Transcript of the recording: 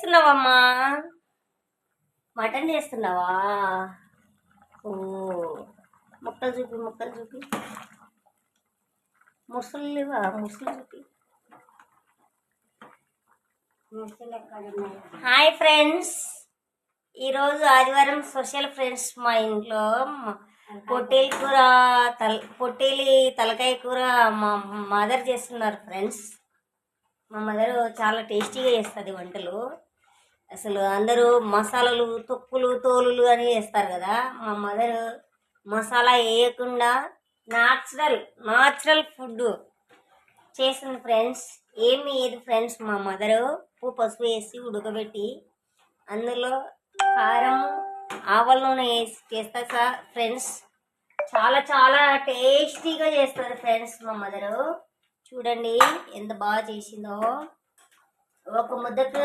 చేస్తున్నావమ్మా? Mutton చేస్తున్నావా? ఓ, ముక్కలు చూపి, ముక్కలు చూపి. ముసలు లేవా? ముసలు చూపి. హాయ్ ఫ్రెండ్స్, ఈరోజు ఆదివారం స్పెషల్ ఫ్రెండ్స్. మా ఇంట్లో పొట్టేలు కూర, పొట్టేలి తలకాయ కూర మా మదర్ చేస్తున్నారు ఫ్రెండ్స్. మా మదర్ చాలా టేస్టీగా చేస్తుంది వంటలు. అసలు అందరూ మసాలాలు, తొక్కులు, తోలులు అని వేస్తారు కదా. మా మదర్ మసాలా వేయకుండా నాచురల్ ఫుడ్ చేసింది ఫ్రెండ్స్. ఏమి ఏది ఫ్రెండ్స్, మా మదరు ఉప్పు పసుపు వేసి ఉడకబెట్టి అందులో కారం, ఆవాల నూనె వేసి చేస్తా ఫ్రెండ్స్. చాలా చాలా టేస్టీగా చేస్తారు ఫ్రెండ్స్ మా మదరు. చూడండి ఎంత బాగా చేసిందో. ఒక ముద్దకు